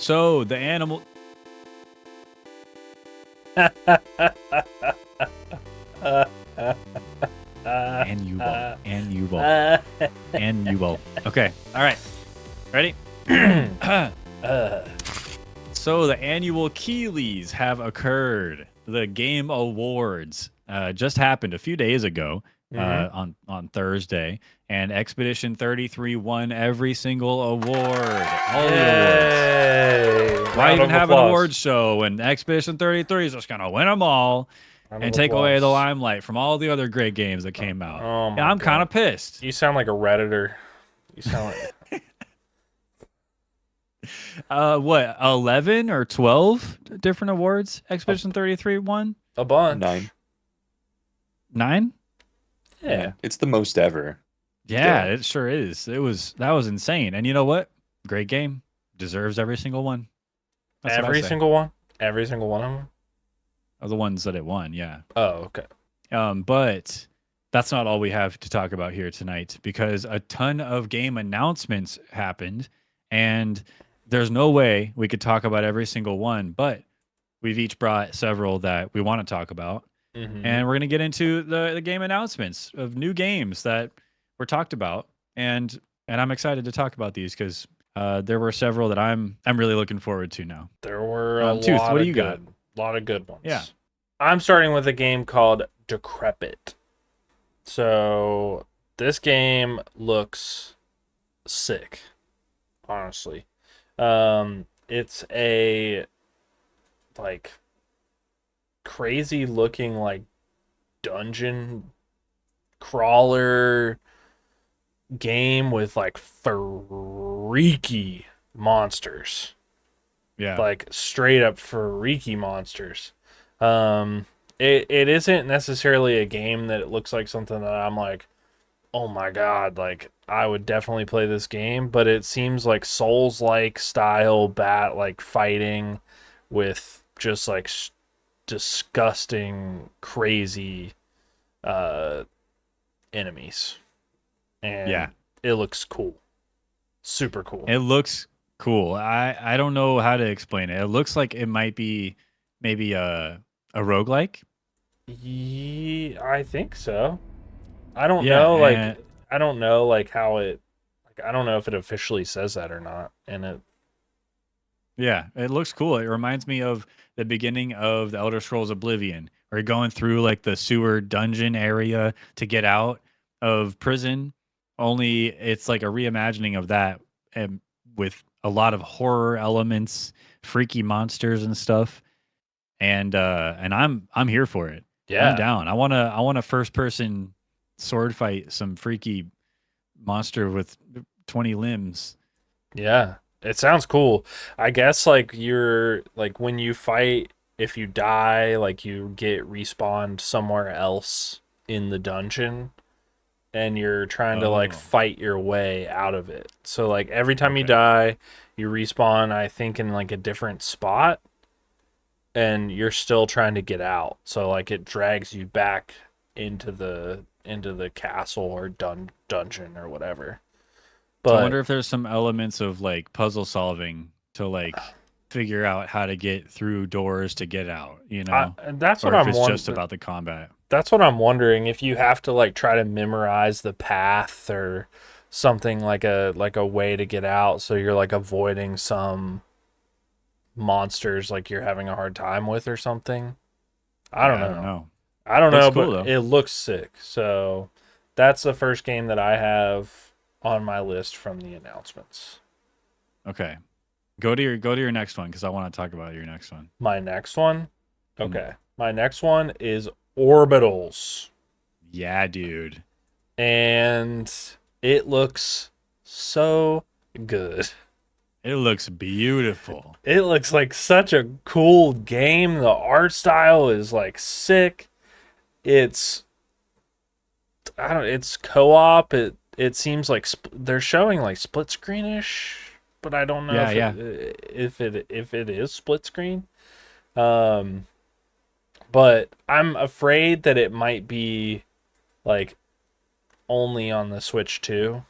So the animal. Annual. Okay. All right. Ready? So the annual Keeleys have occurred. The Game Awards just happened a few days ago on Thursday, and Expedition 33 won every single award, all the awards. Why even have an awards show when Expedition 33 is just gonna win them all and take away the limelight from all the other great games that came out? Oh my yeah, I'm God. kind of pissed. You sound like a Redditor. You sound like what, 11 or 12 different awards Expedition 33 won? a bunch. 9. 9? Yeah. It's the most ever. Yeah, it sure is. That was insane. And you know what? Great game. Deserves every single one. That's what I Every say. single one? Every single one of them? Of the ones that it won, yeah. Oh, okay. But that's not all we have to talk about here tonight, because a ton of game announcements happened, and there's no way we could talk about every single one, but we've each brought several that we want to talk about. And we're going to get into the game announcements of new games that were talked about, and I'm excited to talk about these because there were several that I'm really looking forward to now. There were a Tooth, lot what do of you got? lot of good ones. Yeah. I'm starting with a game called Decrepit. So this game looks sick, honestly. It's a like crazy looking like dungeon crawler game with like freaky monsters. Yeah. Like straight up freaky monsters. It isn't necessarily a game that it looks like something that I'm like, oh my God, like I would definitely play this game, but it seems like Souls-like style like fighting with just like disgusting, crazy enemies. And Yeah. it looks cool. Super cool. It looks cool. I don't know how to explain it. It looks like it might be maybe a roguelike. Yeah, I think so. I don't Yeah, know, like and- I don't know like how it like I don't know if it officially says that or not. And it Yeah, it looks cool. It reminds me of the beginning of the Elder Scrolls Oblivion, where you're going through like the sewer dungeon area to get out of prison. Only it's like a reimagining of that, and with a lot of horror elements, freaky monsters and stuff. And I'm here for it. yeah. I'm down. I want a first person sword fight some freaky monster with 20 limbs. Yeah. It sounds cool. I guess like you're like when you fight, if you die, like you get respawned somewhere else in the dungeon and you're trying to like Oh. fight your way out of it. So like every time you Okay. die, you respawn, I think, in like a different spot and you're still trying to get out. So like it drags you back into the castle or dungeon or whatever. So But I wonder if there's some elements of like puzzle solving to like figure out how to get through doors to get out, you know? that's Or what if I'm it's wondering. just about the combat. That's what I'm wondering, if you have to like try to memorize the path or something, like a way to get out, so you're like avoiding some monsters like you're having a hard time with or something. I don't know. I don't know, Looks cool, but though. it looks sick. So that's the first game that I have on my list from the announcements. Okay. Go to your next one because I want to talk about your next one. My next one? Mm. Okay. My next one is Orbitals. Yeah, dude. And it looks so good. It looks beautiful. It looks like such a cool game. The art style is like sick. It's co-op. It seems like they're showing like split screenish, but I don't know if it is split screen. But I'm afraid that it might be like only on the Switch 2.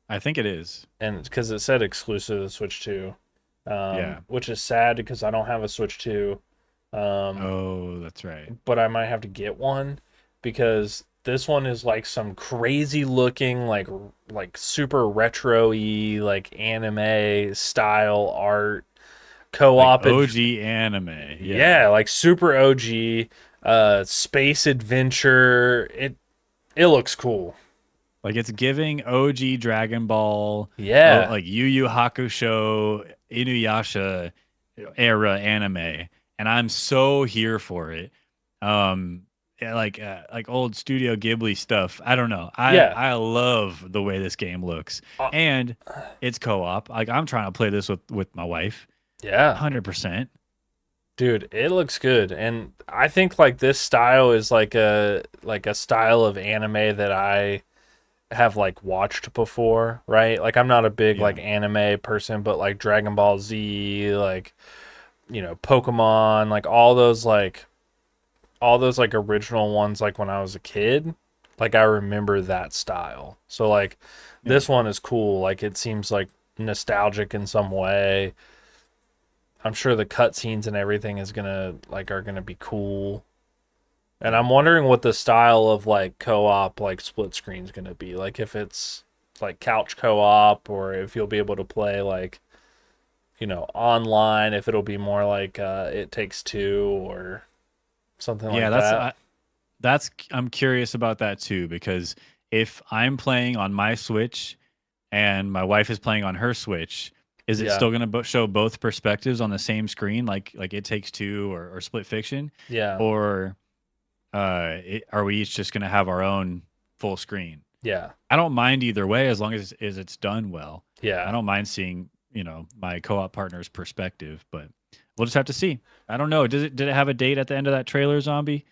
I think it is. And because it said exclusive to the Switch 2. Yeah. which is sad because I don't have a Switch 2. Um, Oh, that's right. but I might have to get one because this one is like some crazy looking like super retro-y like anime style art Like co-op OG anime. Yeah. yeah, like super OG space adventure. It looks cool. Like it's giving OG Dragon Ball, oh, Yeah. like Yu Yu Hakusho, Inuyasha era anime, and I'm so here for it. Yeah, like old Studio Ghibli stuff. I don't know. Yeah. I love the way this game looks, Uh, and it's co-op. Like I'm trying to play this with my wife, yeah. 100%. Dude, it looks good. And I think like this style is like a style of anime that I have like watched before, right? Like I'm not a big Yeah, like anime person, but like Dragon Ball Z, like Pokemon, like all those like original ones like when I was a kid, like I remember that style. So like yeah. this one is cool. Like it seems like nostalgic in some way. I'm sure the cutscenes and everything is gonna like are gonna be cool. And I'm wondering what the style of like co-op like split screen is gonna be. Like if it's like couch co-op or if you'll be able to play like, online, if it'll be more like It Takes Two or something Yeah, like that. that's I'm curious about that too because if I'm playing on my Switch and my wife is playing on her Switch, is it Yeah. still going to show both perspectives on the same screen, like It Takes Two or Split Fiction, Yeah. or are we each just going to have our own full screen? Yeah. I don't mind either way as long as it's done well. I Yeah. don't mind seeing my co-op partner's perspective, but we'll just have to see. I don't know. Did it have a date at the end of that trailer, Zombie?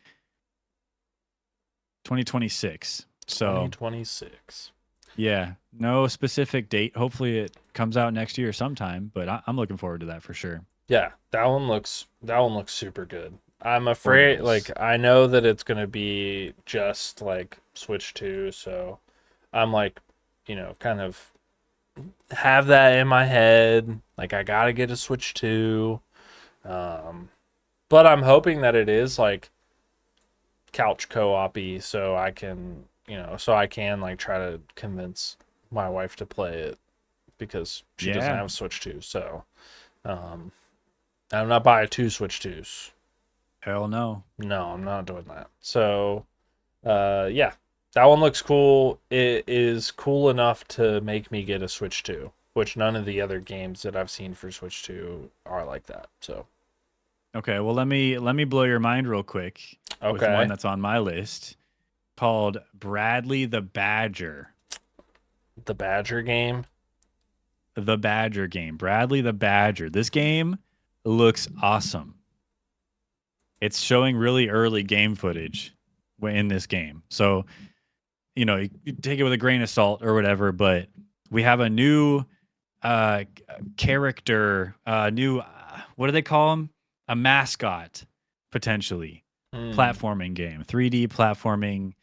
2026. So 2026. yeah, no specific date. Hopefully, it comes out next year sometime. But I'm looking forward to that for sure. Yeah, that one looks super good. I'm afraid Gorgeous. like I know that it's gonna be just like Switch 2, so I'm like, kind of have that in my head. Like I gotta get a Switch 2. Um, but I'm hoping that it is like couch co-op-y so I can like try to convince my wife to play it because she doesn't Yeah, have a Switch 2. So, um, I'm not buying two Switch 2s. hell no. No, I'm not doing that. So, yeah, that one looks cool. It is cool enough to make me get a Switch 2, which none of the other games that I've seen for Switch 2 are like that. So, Okay, well let me blow your mind real quick with one okay. that's on my list called Bradley the Badger. The Badger game. The Badger game. Bradley the Badger. This game looks awesome. It's showing really early game footage in this game. So, you take it with a grain of salt or whatever, but we have a new uh character, new what do they call him? A mascot potentially. Hmm. Platforming game, 3D platforming.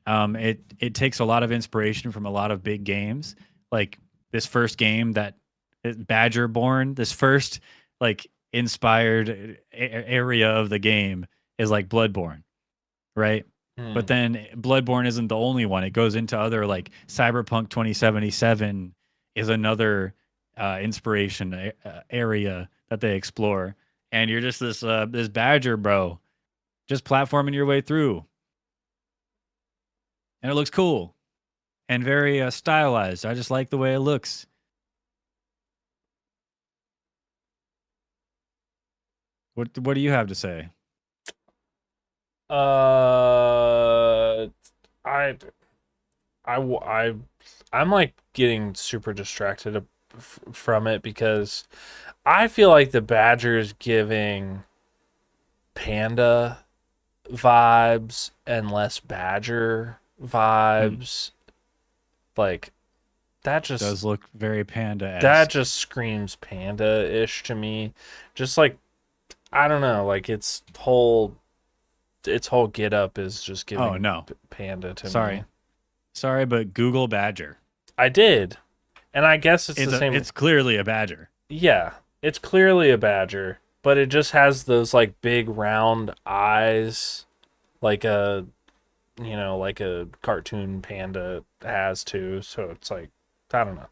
It takes a lot of inspiration from a lot of big games. Like this first game that Badger Born, this first like inspired area of the game is like Bloodborne, right? Hmm. But then Bloodborne isn't the only one. It goes into other like Cyberpunk 2077 is another inspiration area that they explore. And you're just this badger bro, just platforming your way through, and it looks cool and very stylized. I just like the way it looks. What do you have to say? Uh, I, I, I'm like getting super distracted from it because I feel like the Badger is giving Panda vibes and less Badger Hmm. vibes. Like that just Does look very panda that esque. just screams Panda-ish to me. Just like I don't know, like its whole get up is just Oh giving no, Panda to me. sorry, sorry, but Google Badger. I did. And I guess it's the same. It's clearly a badger. Yeah. It's clearly a badger, but it just has those like big round eyes, like a like a cartoon panda has too. So it's like I don't know.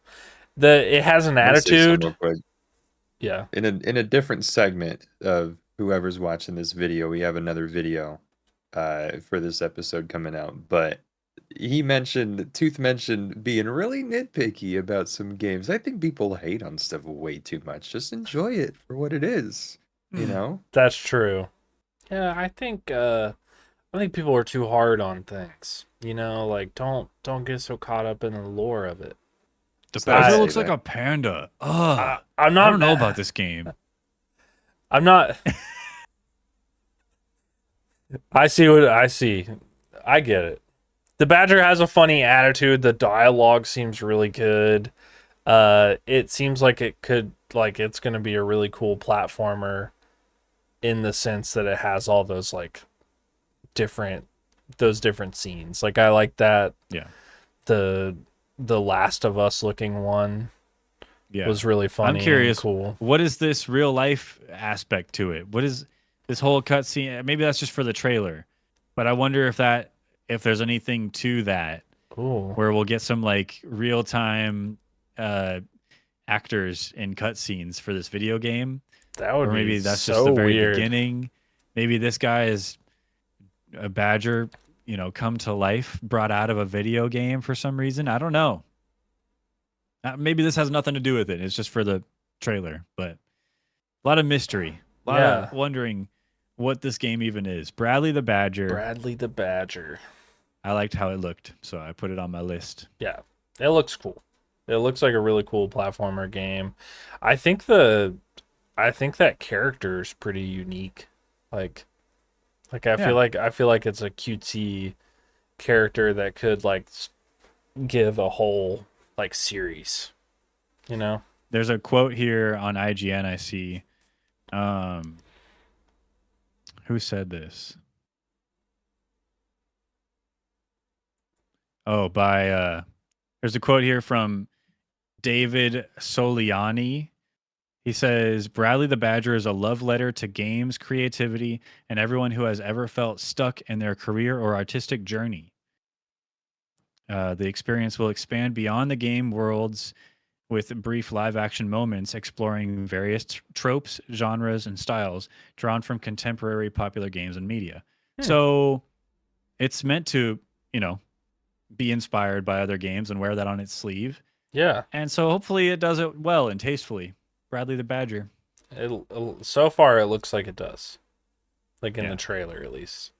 It has an I'm gonna say something attitude. real quick. Yeah. In a different segment of whoever's watching this video, we have another video for this episode coming out. But Tooth mentioned being really nitpicky about some games. I think people hate on stuff way too much. Just enjoy it for what it is, you know? That's true. Yeah, I think people are too hard on things. Like don't get so caught up in the lore of it. The Sad to badger I, say looks like that. a panda. Ugh. I'm I not don't know about mad. this game. I'm not. I see what I see. I get it. The badger has a funny attitude. The dialogue seems really good. It seems like it's gonna be a really cool platformer in the sense that it has all those like different different scenes. Like I like that Yeah. the Last of Us looking one Yeah. was really I'm funny and curious, cool. what is this real life aspect to it? What is this whole cutscene? Maybe that's just for the trailer, but I wonder if there's anything to that Ooh, where we'll get some like real time uh, actors in cutscenes for this video game, that would or be maybe that's just so the very weird. beginning. Maybe this guy is a badger, come to life, brought out of a video game for some reason. I don't know. Maybe this has nothing to do with it. It's just for the trailer, but a lot of mystery, a lot of Yeah, wondering what this game even is. Bradley the Badger. Bradley the Badger. I liked how it looked, so I put it on my list. Yeah, it looks cool. It looks like a really cool platformer game. I think the I think that character is pretty unique. Like Yeah, I feel like it's a cutesy character that could give a whole series, you know? there's a quote here on IGN I see. Um, who said this? Oh, there's a quote here from David Soliani. He says, Bradley the Badger is a love letter to games, creativity, and everyone who has ever felt stuck in their career or artistic journey. The experience will expand beyond the game worlds with brief live action moments exploring various tropes, genres, and styles drawn from contemporary popular games and media. Hmm. So it's meant to, you know, be inspired by other games and wear that on its sleeve. Yeah. And so hopefully it does it well and tastefully. Bradley the Badger. So far it looks like it does. Like in Yeah. the trailer at least.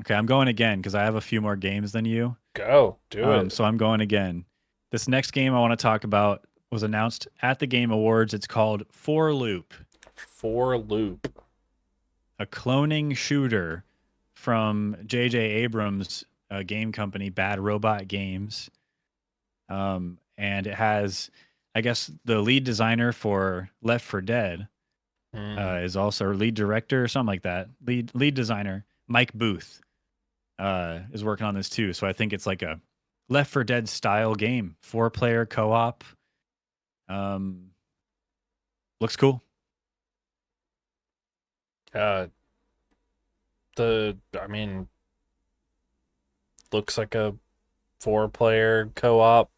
Okay, I'm going again because I have a few more games than you. Go. Do it. So I'm going again. This next game I want to talk about was announced at the Game Awards. It's called For Loop, For Loop. a cloning shooter from J.J. Abrams' game company, Bad Robot Games. And it has, I guess, the lead designer for Left 4 Dead is also lead director or something like that. Lead designer Mike Booth is working on this too. So I think it's like a Left 4 Dead style game, 4-player co-op. Looks cool. I mean, looks like a 4-player co-op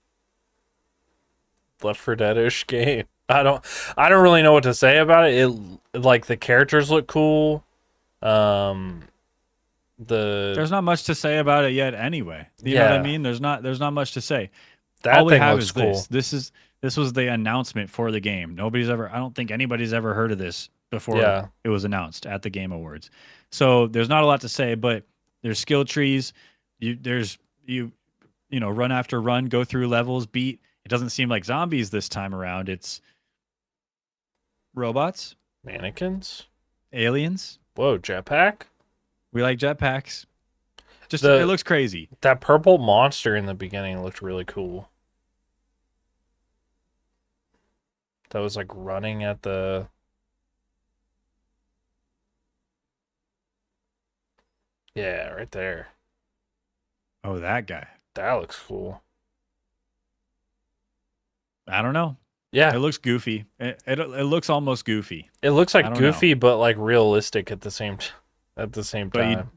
Left 4 Dead-ish game. I don't really know what to say about it. Like the characters look cool. The There's not much to say about it yet anyway. You know what I mean? There's not much to say. that All we thing have looks is cool. this was the announcement for the game. I don't think anybody's ever heard of this before Yeah. it was announced at the Game Awards. So there's not a lot to say, but there's skill trees. You run after run, go through levels, beat. It doesn't seem like zombies this time around. It's robots, Mannequins. aliens. Whoa, jetpack. We like jetpacks. Just The- it looks crazy. That purple monster in the beginning looked really cool. That was like running at the. Yeah, right there. Oh, that guy. That looks cool. I don't know. Yeah, It looks goofy. It looks almost goofy. it looks I like don't know. goofy, but like realistic at the same But you time.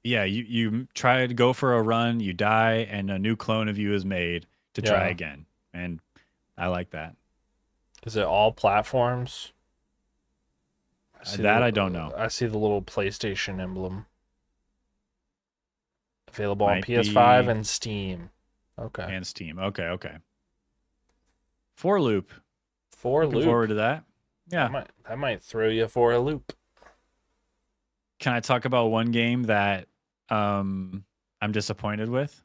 yeah, you try to go for a run, you die, and a new clone of you is made to try Yeah. again. And I like that. Is it all platforms? That I don't know. I see the little PlayStation emblem. Available on Might PS5 be and Steam. Okay. and Steam. Okay, okay. For loop. For Looking loop. forward to that. Yeah. That might throw you for a loop. Can I talk about one game that I'm disappointed with?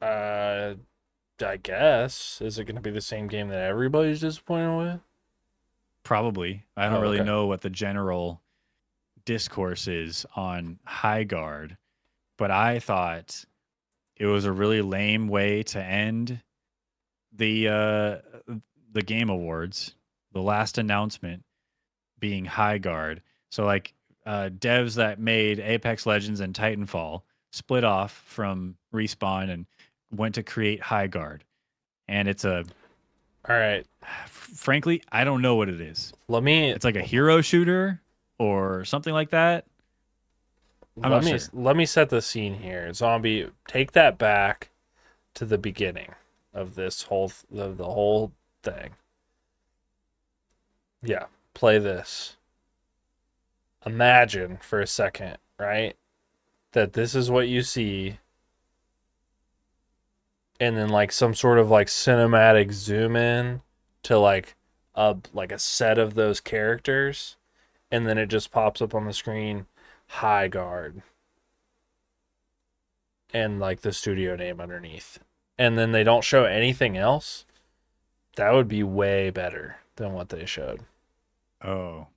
Uh, I guess. Is it going to be the same game that everybody's disappointed with? Probably. I don't Oh, really okay. know what the general discourse is on High Guard, but I thought it was a really lame way to end the game awards. The last announcement being High Guard. So like devs that made Apex Legends and Titanfall split off from Respawn and went to create High Guard. And it's a All right. frankly, I don't know what it is. Let me It's like a hero shooter or something like that. I'm let not me sure. let me set the scene here. Zombie, take that back to the beginning of this the whole thing. Yeah, play this. Imagine for a second, right? That this is what you see, and then like some sort of like cinematic zoom in to like a set of those characters, and then it just pops up on the screen, High Guard, and like the studio name underneath. And then they don't show anything else. That would be way better than what they showed. Oh,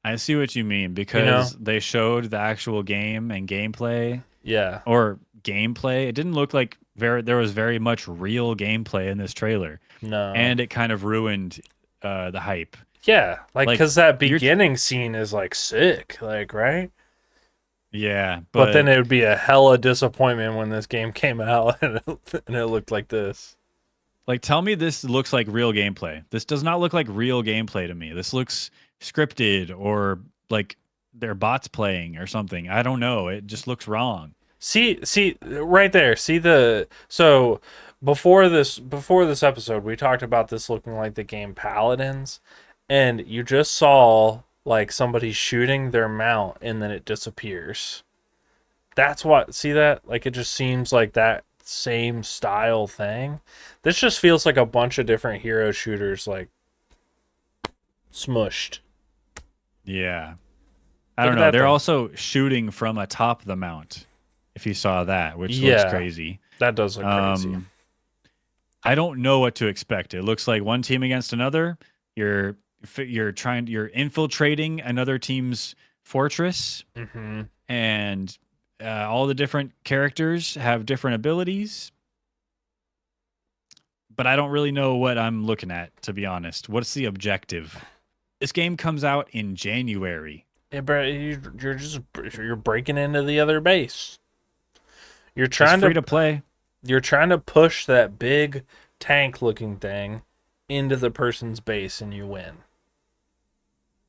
I see what you mean You know? because they showed the actual game and gameplay Yeah. or gameplay. It didn't look like there was very much real gameplay in this trailer, No. and it kind of ruined the hype. Yeah, like Like because that you're beginning scene is like sick, like right. yeah, But then but it would be a hella disappointment when this game came out and it looked like this. like tell me this looks like real gameplay. This does not look like real gameplay to me. This looks scripted or like they're bots playing or something. I don't know. It just looks wrong. See, right there. So before this episode, we talked about this looking like the game Paladins, and you just saw like somebody shooting their mount and then it disappears. That's what, see that? Like it just seems like that same style thing. This just feels like a bunch of different hero shooters like smushed. Yeah. I Look don't at know. that They're thing. also shooting from atop the mount. If you saw that, which looks Yeah, crazy. that does look crazy. I don't know what to expect. It looks like one team against another. You're you're infiltrating another team's fortress, Mm-hmm. and all the different characters have different abilities. But I don't really know what I'm looking at, to be honest. What's the objective? This game comes out in January. Yeah, bro, you're breaking into the other base. You're It's trying free to to play. you're trying to push that big tank looking thing into the person's base and you win.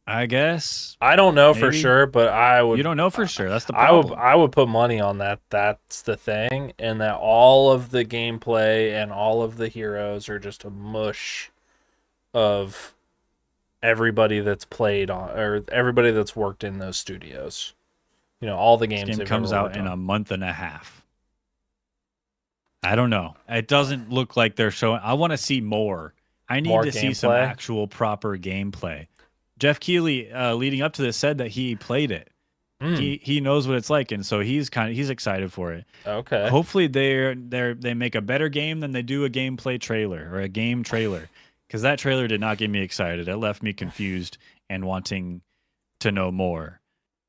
I guess. I don't know for Maybe. sure, but You don't know for sure. That's the problem. I would put money on that. That's the thing, and that all of the gameplay and all of the heroes are just a mush of everybody that's played on or everybody that's worked in those studios. You know, all the This games game they've comes ever out worked in on. a month and a half. I don't know. It doesn't look like they're showing. I want to see more. I need More to see some gameplay. actual proper gameplay. Jeff Keighley, leading up to this, said that he played it. Mm, He knows what it's like, and so he's excited for it. okay. Hopefully, they make a better game than they do a gameplay trailer or a game trailer, because that trailer did not get me excited. It left me confused and wanting to know more,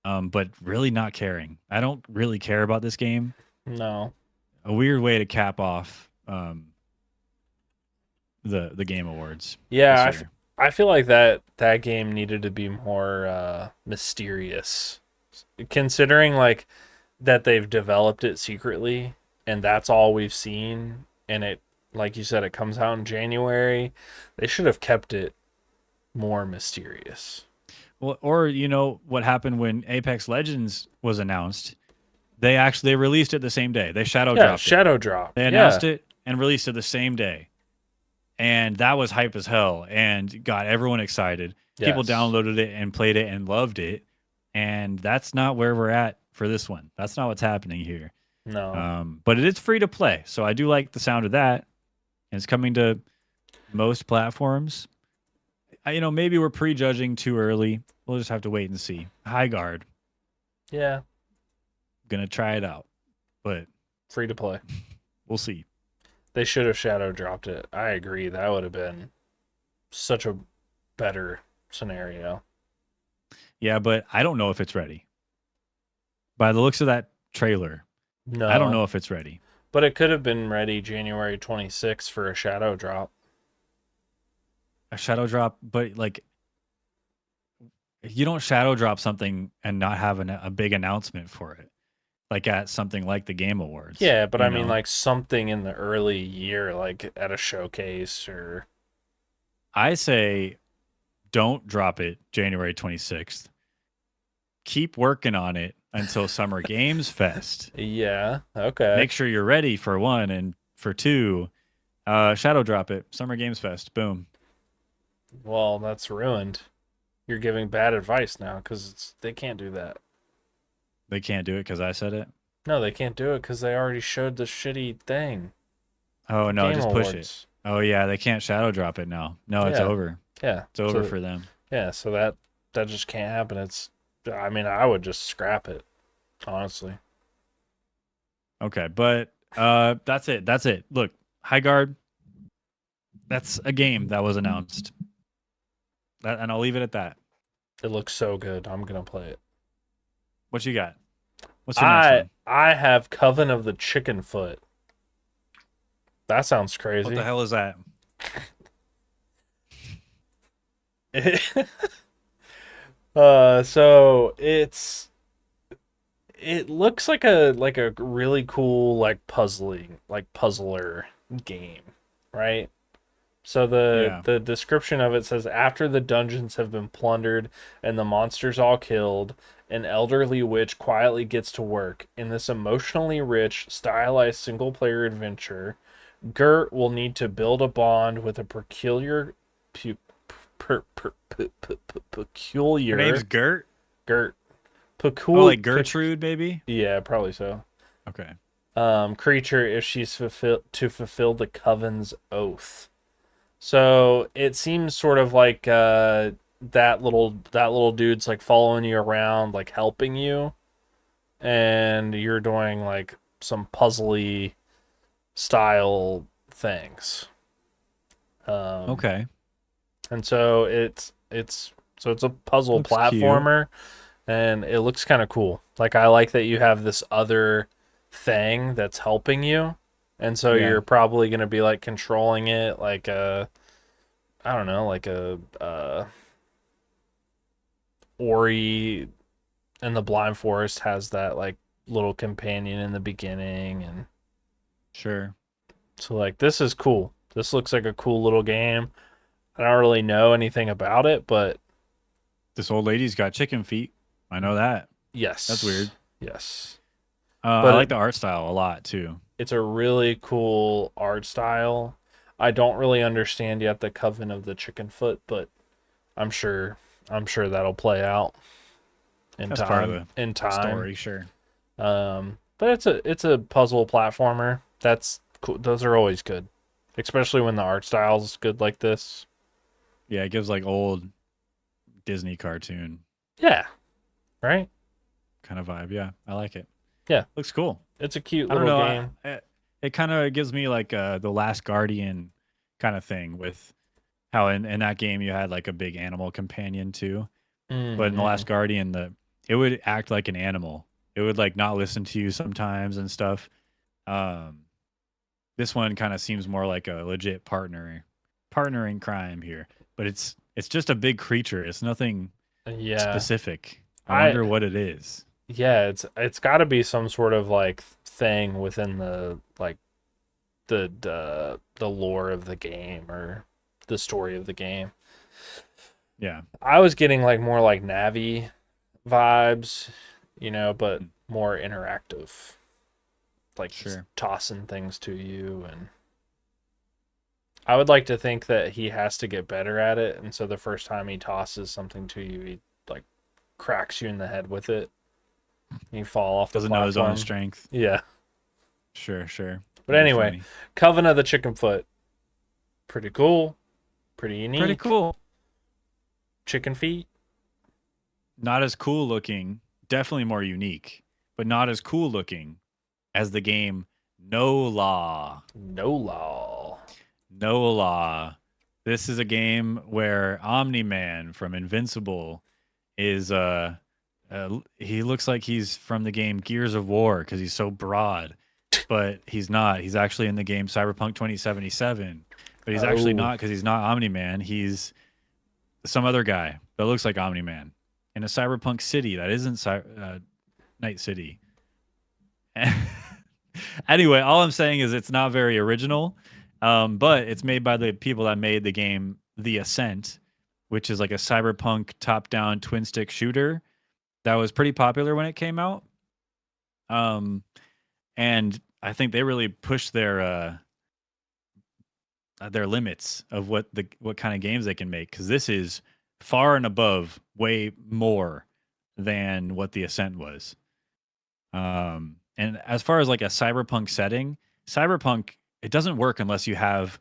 but really not caring. I don't really care about this game. No. A weird way to cap off the game awards Yeah, this year. I feel like that game needed to be more mysterious, considering like that they've developed it secretly and that's all we've seen, and it like you said, it comes out in January. They should have kept it more mysterious. Well, or what happened when Apex Legends was announced? They released it the same day. They shadow Yeah, dropped it. shadow drop. They Yeah. announced it and released it the same day. And that was hype as hell and got everyone excited. People Yes. downloaded it and played it and loved it. And that's not where we're at for this one. That's not what's happening here. No. But it is free to play. So I do like the sound of that. And it's coming to most platforms. Maybe we're prejudging too early. We'll just have to wait and see. High Guard. Yeah. Gonna try it out. But Free to play. we'll see. They should have shadow dropped it. I agree. That would have been such a better scenario. Yeah, but I don't know if it's ready. By the looks of that trailer, No. I don't know if it's ready. But it could have been ready January 26th for a shadow drop. A shadow drop, but like you don't shadow drop something and not have a big announcement for it. Like at something like the Game Awards. Yeah, but you I mean know? like something in the early year, like at a showcase or I say don't drop it January 26th. Keep working on it until Summer Games Fest. yeah, okay. Make sure you're ready for one, and for two, shadow drop it. Summer Games Fest. Boom. Well, that's ruined. You're giving bad advice now because they can't do that. They can't do it because I said it. No, they can't do it because they already showed the shitty thing. Oh no, Game just push it. Awards. Oh yeah, they can't shadow drop it now. No, it's Yeah. over. Yeah, It's over so, for them. yeah. So that just can't happen. I mean, I would just scrap it, honestly. Okay, but that's it. That's it. Look, High Guard. That's a game that was announced. And I'll leave it at that. It looks so good. I'm gonna play it. What you got? What's your next one? I have Coven of the Chicken Foot. That sounds crazy. What the hell is that? So it looks like a really cool puzzler game, right? So the description of it says after the dungeons have been plundered and the monsters all killed, an elderly witch quietly gets to work. In this emotionally rich, stylized single-player adventure, Gert will need to build a bond with a peculiar Her name's Gert. Gert. Oh, like Gertrude, maybe. Yeah, probably so. Okay. Creature if she's to fulfill the Coven's oath. So it seems sort of like that little dude's like following you around, like helping you, and you're doing like some puzzly style things. Okay. And so it's a puzzle Looks platformer, and it looks kind of cool. Like I like that you have this other thing that's helping you, and so Yeah. you're probably gonna be like controlling it like a, I don't know, like a Ori in the Blind Forest has that like little companion in the beginning, and Sure. so like this is cool. This looks like a cool little game. I don't really know anything about it, but This old lady's got chicken feet. I know that. yes. That's weird. Yes. I like the art style a lot too. It's a really cool art style. I don't really understand yet the Coven of the Chicken Foot, but I'm sure that'll play out in That's time. part of the in time. Story, sure. But it's a puzzle platformer. That's cool. Those are always good, especially when the art style's good like this. Yeah, it gives like old Disney cartoon Yeah. Right? kind of vibe. Yeah, I like it. Yeah. Looks cool. It's a cute I don't little know. game. It kind of gives me like the Last Guardian kind of thing with how in that game you had like a big animal companion too. But in the Mhm. Last Guardian, it would act like an animal. It would like not listen to you sometimes and stuff. This one kind of seems more like a legit partner in crime here. But it's just a big creature. It's nothing Yeah. specific. I I- wonder what it is. Yeah, it's got to be some sort of like thing within the like the lore of the game or the story of the game. Yeah. I was getting like more like Navi vibes, but Mm. more interactive, like just Sure. tossing things to you. And I would like to think that he has to get better at it, and so the first time he tosses something to you, he like cracks you in the head with it. And you fall off the Doesn't know his own platform. strength. Yeah. Sure. But That'd be anyway, funny. Coven of the Chicken Foot. Pretty cool. Pretty Pretty unique. cool. Chicken feet. Not as cool looking. Definitely more unique, but not as cool looking as the game No Law. No law. No Law. This is a game where Omni-Man from Invincible is he looks like he's from the game Gears of War because he's so broad, but he's not. He's actually in the game Cyberpunk 2077, but he's actually Oh. not because he's not Omni-Man. He's some other guy that looks like Omni-Man in a cyberpunk city that isn't Night City. Anyway, all I'm saying is it's not very original, but it's made by the people that made the game The Ascent, which is like a cyberpunk top-down twin stick shooter that was pretty popular when it came out. And I think they really pushed their limits of what kind of games they can make, because this is far and above, way more than what The Ascent was. And as far as like a cyberpunk setting, cyberpunk, it doesn't work unless you have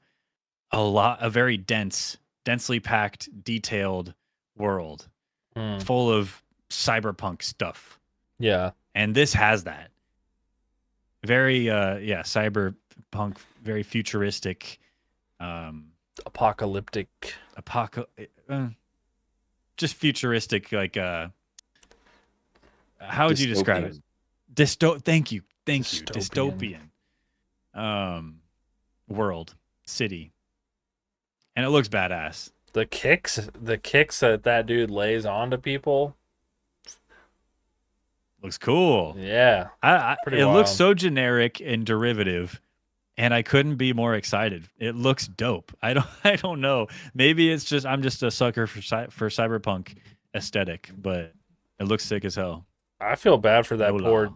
a very densely packed, detailed world Hmm. full of cyberpunk stuff. Yeah. And this has that. Very cyberpunk, very futuristic, Apocalyptic. just futuristic, like how would you describe it? Thank you. Dystopian. Dystopian. World, city. And it looks badass. The kicks that dude lays onto people. Looks cool. Yeah. Pretty It looks wild. so generic and derivative, and I couldn't be more excited. It looks dope. I don't know. Maybe it's just I'm just a sucker for cyberpunk aesthetic, but it looks sick as hell. I feel bad for that Lola.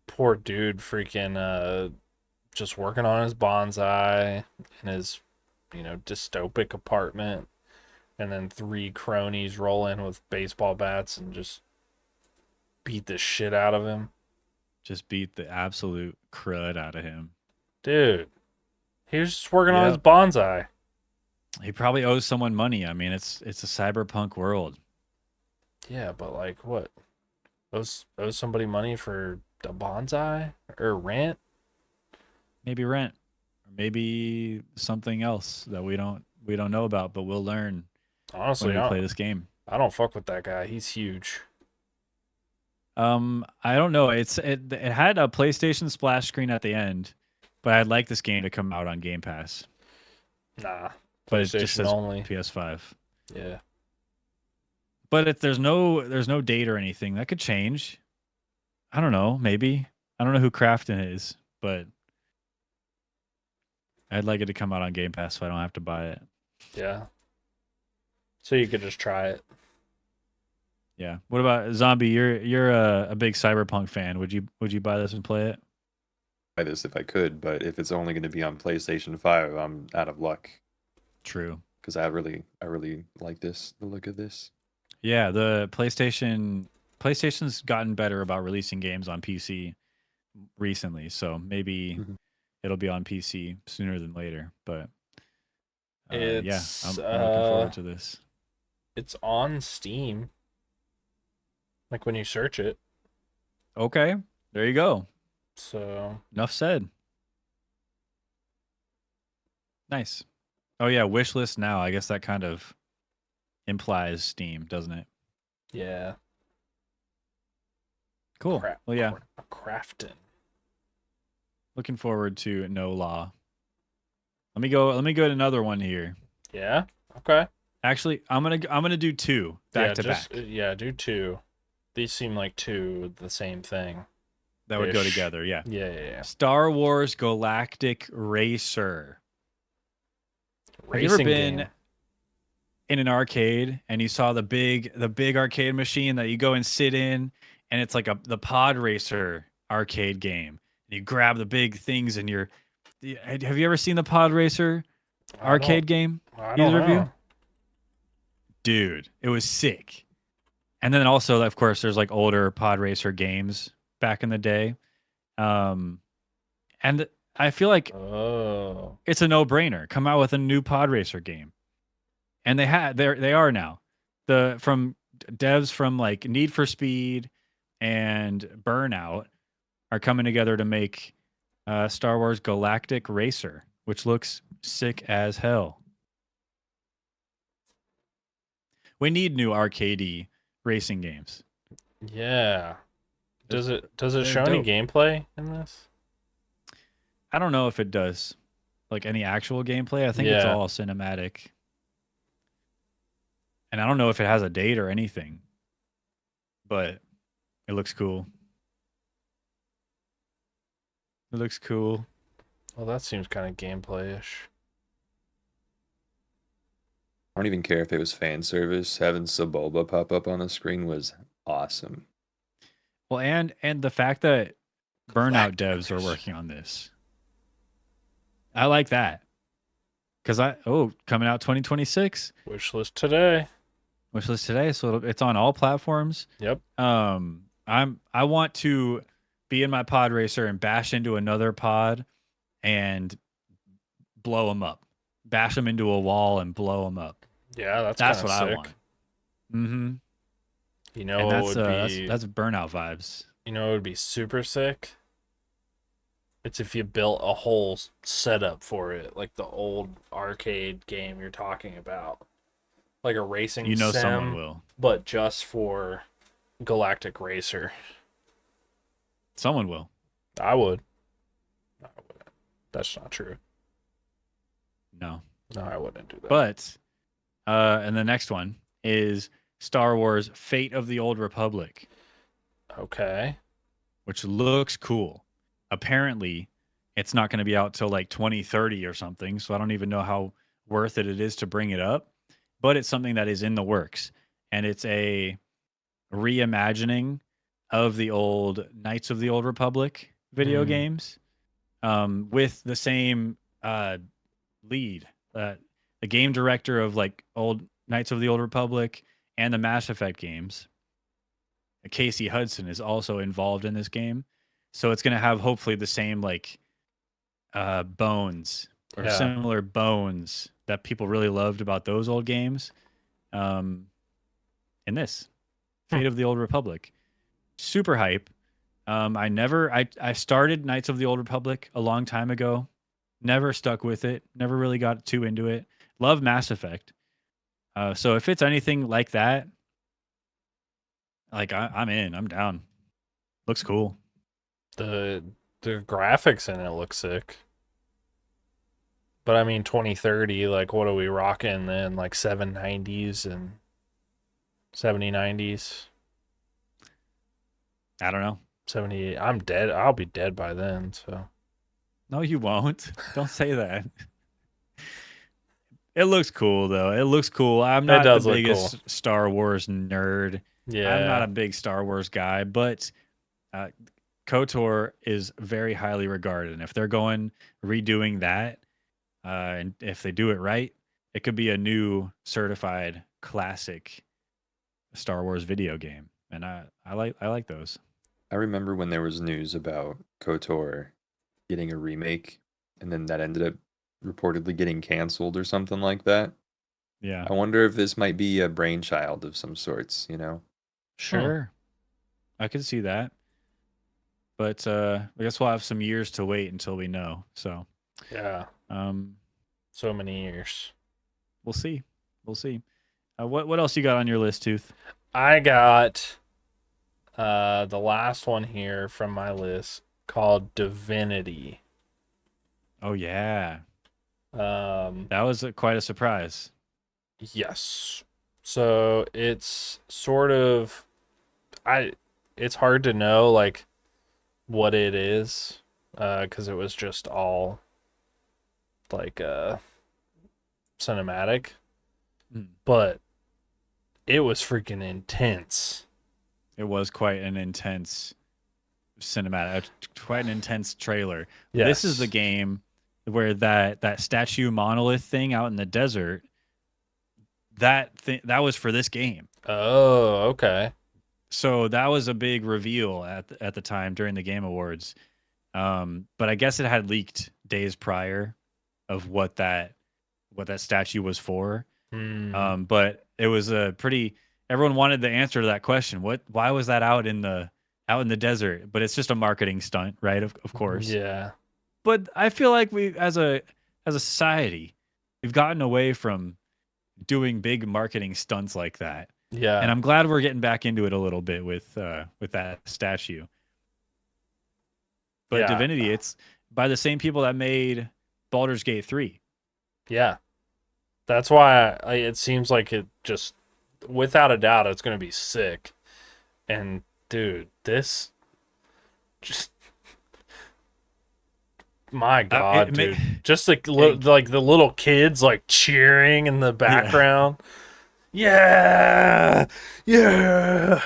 poor dude freaking just working on his bonsai in his, dystopic apartment, and then 3 cronies roll in with baseball bats and just beat the shit out of him. Just beat the absolute crud out of him. Dude, he was just working on his bonsai. He probably owes someone money. I mean, it's a cyberpunk world. Yeah, but like what? Owes somebody money for a bonsai or rent? Maybe rent, or maybe something else that we don't know about, but we'll learn Honestly, when we play this game. I don't fuck with that guy. He's huge. I don't know. It had a PlayStation splash screen at the end, but I'd like this game to come out on Game Pass. Nah, But it just PlayStation says only. PS5. Yeah. But if there's no date or anything, that could change. I don't know. Maybe I don't know who Crafton is, but I'd like it to come out on Game Pass so I don't have to buy it. Yeah. So you could just try it. Yeah. What about Zombie? You're a big Cyberpunk fan. Would you buy this and play it? Buy this if I could, but if it's only going to be on PlayStation 5, I'm out of luck True. because I really like the look of this. Yeah, the PlayStation's gotten better about releasing games on PC recently, so maybe Mhm. it'll be on PC sooner than later. But I'm It's looking forward to this. It's on Steam. Like when you search it. Okay, there you go. So Enough said. Nice. Oh yeah, wish list now. I guess that kind of implies Steam, doesn't it? yeah. Cool. Well, yeah. Crafton. Looking forward to No Law. Let me go to another one here. Yeah. Okay. Actually, I'm gonna do 2 back to back. Yeah, do 2. These seem like 2 the same thing. that would go Ish. together. Yeah. Yeah. Star Wars Galactic Racer. Have you ever Racing been game. in an arcade and you saw the big arcade machine that you go and sit in, and it's like the pod racer arcade game? You grab the big things and have you ever seen the pod racer I don't. arcade game? I don't Either of you? know. Dude, it was sick. And then also, of course, there's like older pod racer games back in the day. Um, and I feel like Oh. it's a no-brainer. Come out with a new pod racer game. And they are now. From devs from like Need for Speed and Burnout are coming together to make Star Wars Galactic Racer, which looks sick as hell. We need new arcadey racing games. Yeah. Does it They're show any dope. gameplay in this? I don't know if it does like any actual gameplay. I think it's Yeah. all cinematic. And I don't know if it has a date or anything, but it looks cool. It looks cool. Well, that seems kind of gameplay-ish. I don't even care if it was fan service. Having Sebulba pop up on the screen was awesome. Well, and the fact that Burnout Galactic devs are Racer. working on this. I like that. Cuz coming out 2026. Wishlist today. Wishlist today, so it's on all platforms. Yep. I want to be in my pod racer and bash into another pod and blow them up. Bash them into a wall and blow them up. Yeah, that's That's kind what of I sick. want. Mm-hmm. You know And what that's would be that's Burnout vibes. you know what would be super sick? It's if you built a whole setup for it, like the old arcade game you're talking about. Like a racing You know sim, someone will. but just for Galactic Racer. Someone will. I would. No, I wouldn't. That's not true. No. No, I wouldn't do that. But and the next one is Star Wars Fate of the Old Republic, Okay. which looks cool. Apparently, it's not going to be out till like 2030 or something, so I don't even know how worth it is to bring it up, but it's something that is in the works, and it's a reimagining of the old Knights of the Old Republic video Mm. games, with the same lead, the game director of like old Knights of the Old Republic and the Mass Effect games. Casey Hudson is also involved in this game, so it's going to have hopefully the same like bones or Yeah. similar bones that people really loved about those old games. In this Fate of the Old Republic, super hype. I started Knights of the Old Republic a long time ago. Never stuck with it. Never really got too into it. Love Mass Effect. So if it's anything like that, like I'm in. I'm down. Looks cool. The graphics in it look sick. But I mean 2030, like what are we rocking then? Like 790s and 7090s? I don't know. 78. I'm dead. I'll be dead by then, so. No, you won't. Don't say that. It looks cool though. It looks cool. I'm not the does look biggest cool. Star Wars nerd. Yeah. I'm not a big Star Wars guy, but KOTOR is very highly regarded. And if they're redoing that, and if they do it right, it could be a new certified classic Star Wars video game. And I like those. I remember when there was news about KOTOR getting a remake, and then that ended up reportedly getting canceled or something like that. Yeah. I wonder if this might be a brainchild of some sorts, you know? Sure. I could see that. But I guess we'll have some years to wait until we know. So Yeah. So many years. we'll see. We'll see. What else you got on your list, Tooth? I got the last one here from my list called Divinity. Oh yeah, Um, that was quite a surprise. yes. So it's sort of it's hard to know, like what it is, because it was just all like cinematic, Mm. but it was freaking intense. It was quite an intense cinematic, quite an intense trailer. This is the Yes. game where that statue monolith thing out in the desert, that was for this game. Oh, okay. So that was a big reveal at the time during the Game Awards. But I guess it had leaked days prior of what that statue was for. Hmm. But it was a pretty. Everyone wanted the answer to that question. Why was that out in the desert? But it's just a marketing stunt, right? Of course. Yeah. But I feel like we, as a society, we've gotten away from doing big marketing stunts like that, and Yeah. I'm glad we're getting back into it a little bit with that statue. But Yeah. Divinity, it's by the same people that made Baldur's Gate 3. Yeah. That's why it seems like it just, without a doubt, it's going to be sick. And dude, this just, my God, It may, dude, just like it, like the little kids like cheering in the yeah, background. Yeah, yeah,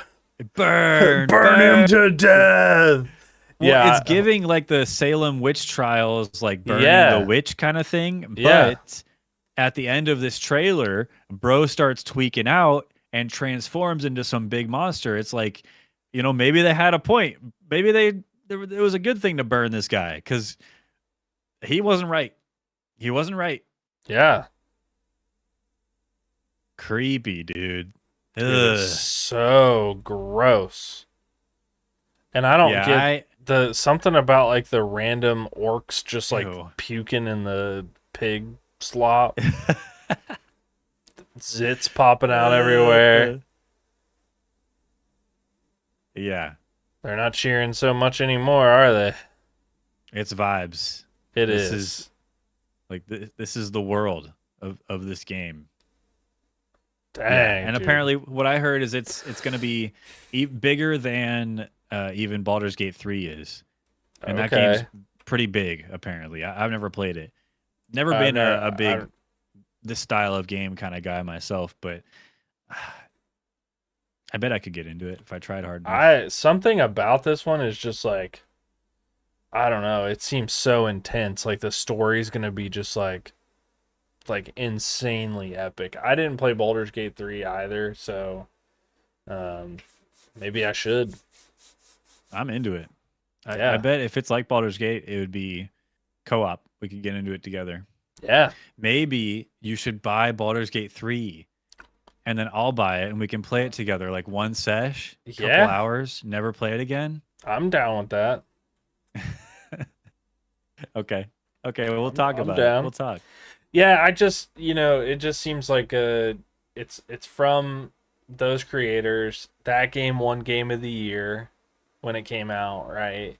burn, burn him burn. to death. Well, it's Yeah, giving like the Salem witch trials, like burning the yeah, witch kind of thing. yeah, But at the end of this trailer, Bro starts tweaking out and transforms into some big monster. It's like, maybe they had a point. Maybe it was a good thing to burn this guy because he wasn't right. He wasn't right. yeah. Creepy, dude. It is Ugh. so gross. And I don't Yeah, get the something about like the random orcs just like ew. puking in the pig slop, zits popping out everywhere. Uh, yeah, They're not cheering so much anymore, are they? it's vibes. It This is. is like this is the world of this game. Yeah, Dang, and dude. apparently what I heard is it's going to be bigger than even Baldur's Gate 3 is. And that game's Okay. pretty big apparently. I've never played it. Never I've been never, a I, big this style of game kind of guy myself, but I bet I could get into it if I tried hard enough. something about this one is just like, I don't know. It seems so intense. Like the story's gonna be just like insanely epic. I didn't play Baldur's Gate 3 either, so um maybe I should. I'm into it. I Yeah. bet if it's like Baldur's Gate, it would be co-op. We could get into it together. Yeah. Maybe you should buy Baldur's Gate 3 and then I'll buy it and we can play it together like one sesh, couple Yeah. hours, never play it again. I'm down with that. Okay. Okay, well, we'll talk I'm about it. down. We'll talk. Yeah, I just, it just seems like it's from those creators. That game won Game of the Year when it came out, right?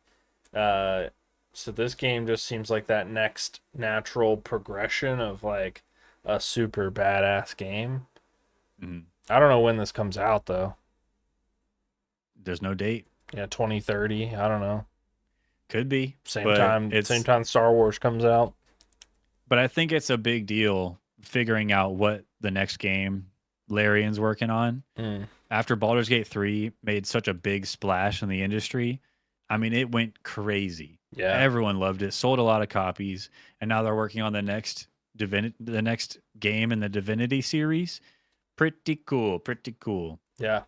So this game just seems like that next natural progression of like a super badass game. Mhm. I don't know when this comes out though. There's no date. Yeah, 2030. I don't know. Could be. Same but time. Same time Star Wars comes out. But I think it's a big deal figuring out what the next game Larian's working on. Mm. After Baldur's Gate 3 made such a big splash in the industry, I mean, it went crazy. Yeah. Everyone loved it, sold a lot of copies, and now they're working on the next game in the Divinity series. Pretty cool, pretty cool. Yeah.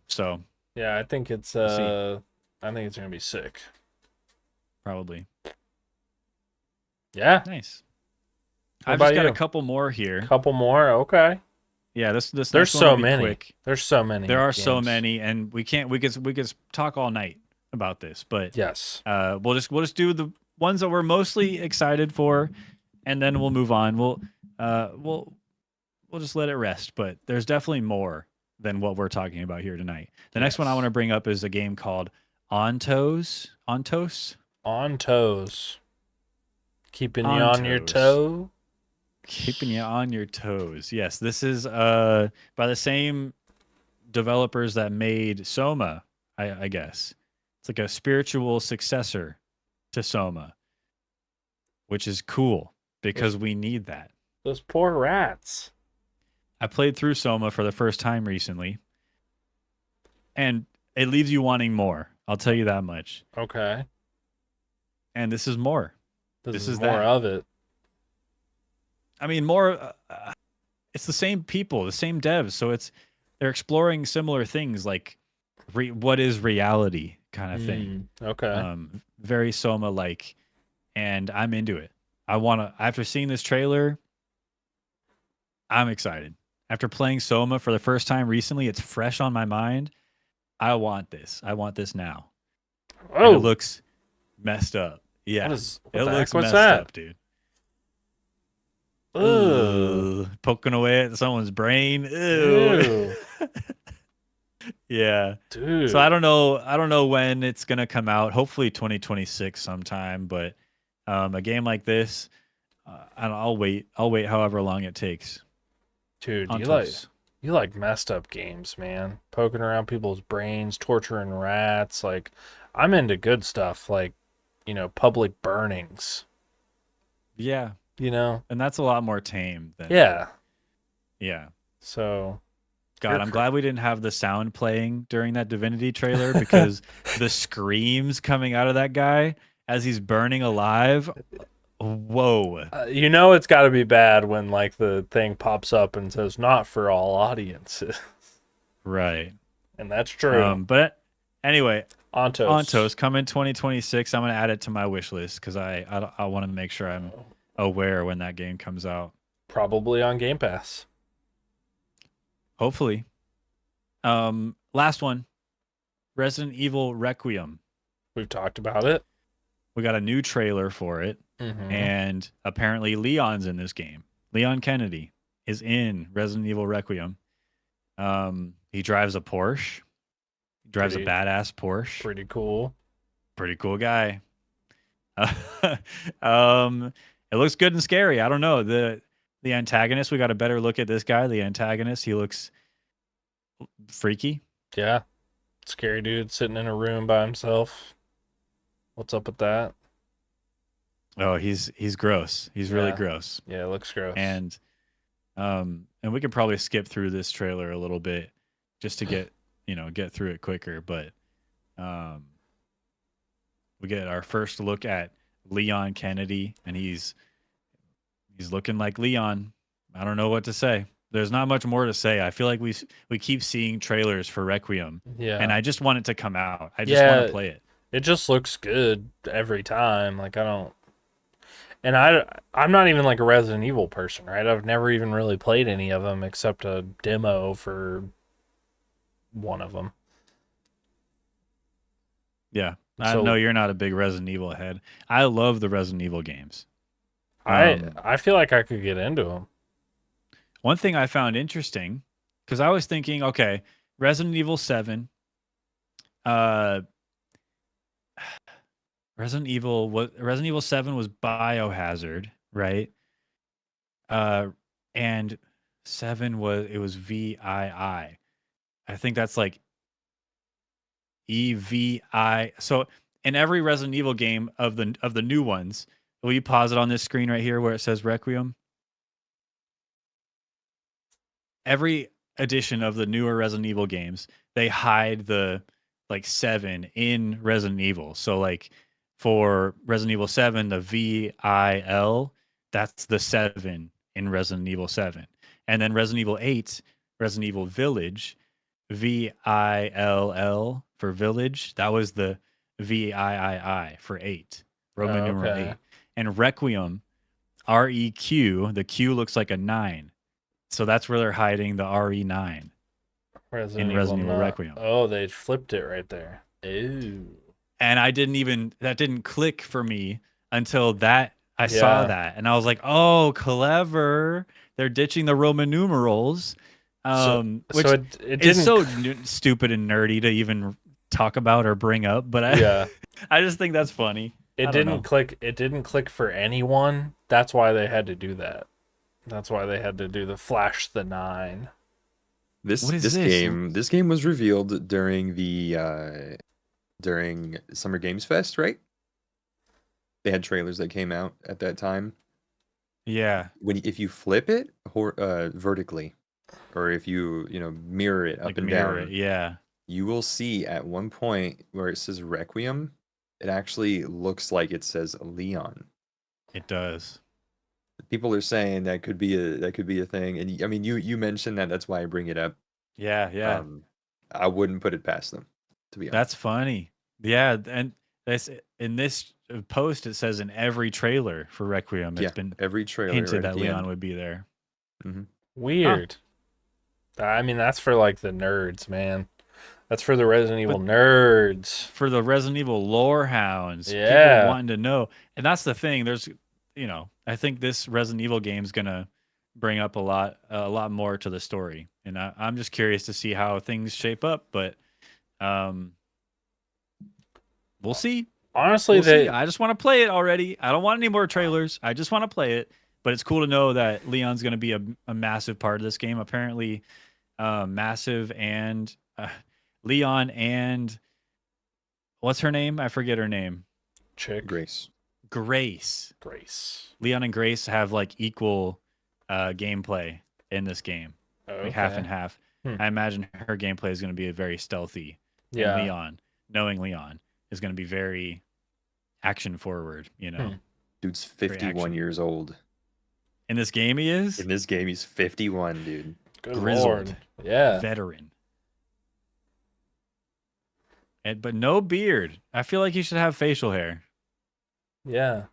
So Yeah, I think it's We'll see. I think it's gonna be sick. probably Yeah. nice. What I've just about got a you? couple more here. Couple more. Okay. Yeah, this There's next one so will be many. quick. There's so many. There are so games. many, and we could talk all night about this, but Yes. we'll just do the ones that we're mostly excited for, and then we'll move on. We'll just let it rest. But there's definitely more than what we're talking about here tonight. The next one I Yes. want to bring up is a game called Ontos. Ontos. On toes. Keeping you on your Ontos. toe. Keeping you on your toes. Yes, this is by the same developers that made Soma, I guess. It's like a spiritual successor to Soma, which is cool because we need that. Those poor rats. I played through Soma for the first time recently, and it leaves you wanting more. I'll tell you that much. Okay. And this is more. This This is is more that. of it. I mean, more. It's the same people, the same devs, so they're exploring similar things like what is reality kind of thing. Okay. Very Soma like, and I'm into it. I want to. After seeing this trailer, I'm excited. After playing Soma for the first time recently, it's fresh on my mind. I want this. I want this now. And it Oh, looks messed up. Yeah. what It the looks heck was messed that? up, dude. Ugh. Ugh. Poking away at someone's brain. Ew. Yeah. Dude. So I don't know. I don't know when it's gonna come out. Hopefully 2026 sometime. But a game like this, I'll wait. I'll wait however long it takes. Dude, On you toast. like messed up games, man. Poking around people's brains, torturing rats. Like, I'm into good stuff, like, public burnings. Yeah, You know? and that's a lot more tame than Yeah. yeah. So, God, you're I'm cr- glad we didn't have the sound playing during that Divinity trailer because the screams coming out of that guy as he's burning alive. Whoa. it's got to be bad when like the thing pops up and says not for all audiences, Right. and that's true. But anyway, Ontos. Ontos coming 2026. I'm gonna add it to my wish list because I want to make sure I'm aware when that game comes out. Probably on Game Pass. Hopefully. Last one, Resident Evil Requiem. We've talked about it. We got a new trailer for it, Mm-hmm. and apparently Leon's in this game. Leon Kennedy is in Resident Evil Requiem. He drives a Porsche. He drives a badass Porsche. Pretty cool. Pretty cool guy. It looks good and scary. I don't know. The antagonist, we got a better look at this guy. The antagonist, he looks freaky. Yeah. Scary dude sitting in a room by himself. What's up with that? Oh, he's gross. He's really Yeah. gross. Yeah, it looks gross. And we could probably skip through this trailer a little bit just to get through it quicker, but we get our first look at Leon Kennedy, and he's looking like Leon. I don't know what to say. There's not much more to say. I feel like we keep seeing trailers for Requiem, yeah. and I just want it to come out. I just want to play it. It just looks good every time. Like I'm not even like a Resident Evil person, right? I've never even really played any of them except a demo for one of them. Yeah. I know you're not a big Resident Evil head. I love the Resident Evil games. I feel like I could get into them. One thing I found interesting, because I was thinking, okay, Resident Evil 7, Resident Evil 7 was Biohazard, right? And 7 was VII. I think that's like EVI. So in every Resident Evil game of the new ones, will you pause it on this screen right here where it says Requiem? Every edition of the newer Resident Evil games, they hide the like 7 in Resident Evil. So like for Resident Evil 7, the VIL, that's the 7 in Resident Evil 7. And then Resident Evil 8, Resident Evil Village, VILL for Village, that was the VIII for 8, Roman numeral 8. And Requiem, REQ, the Q looks like a 9. So that's where they're hiding the RE9 in Resident Evil Requiem. Oh, they flipped it right there. Ooh. And that didn't click for me until I saw that. And I was like, oh, clever. They're ditching the Roman numerals. Which is so stupid and nerdy to even talk about or bring up. But I just think that's funny. It didn't click for anyone. That's why they had to do that. That's why they had to do the Flash the 9. This game was revealed during the during Summer Games Fest, right? They had trailers that came out at that time. Yeah, If you flip it vertically, or if you mirror it up like and mirror it. down, Yeah, you will see at one point where it says Requiem, it actually looks like it says Leon. it does. People are saying that could be a thing, and I mean you mentioned that. That's why I bring it up. Yeah, yeah. Um, I wouldn't put it past them, to be That's honest. funny. Yeah, and this in this post it says in every trailer for Requiem, it's Yeah, been every trailer hinted right at that the Leon end. would be there. Hmm. Huh. Weird. I mean, that's for like the nerds, man. That's for the Resident Evil But nerds. for the Resident Evil lore hounds, people Yeah. wanting to know, and that's the thing. There's, I think this Resident Evil game is gonna bring up a lot more to the story, and I'm just curious to see how things shape up. But um, we'll see. Honestly, We'll see. they I just want to play it already. I don't want any more trailers. I just want to play it. But it's cool to know that Leon's going to be a massive part of this game. Apparently, massive and Leon and what's her name? I forget her name. chick Grace. Grace. Grace. Leon and Grace have like equal gameplay in this game, like half and Okay. half. Hmm. I imagine her gameplay is going to be very stealthy, and Yeah. Leon, knowing Leon, is going to be very action forward. Dude's Very 51 action. years old. In this game, he is In this game, he's 51, dude. Good grizzled. Lord. Yeah. veteran. But no beard. I feel like he should have facial hair. Yeah.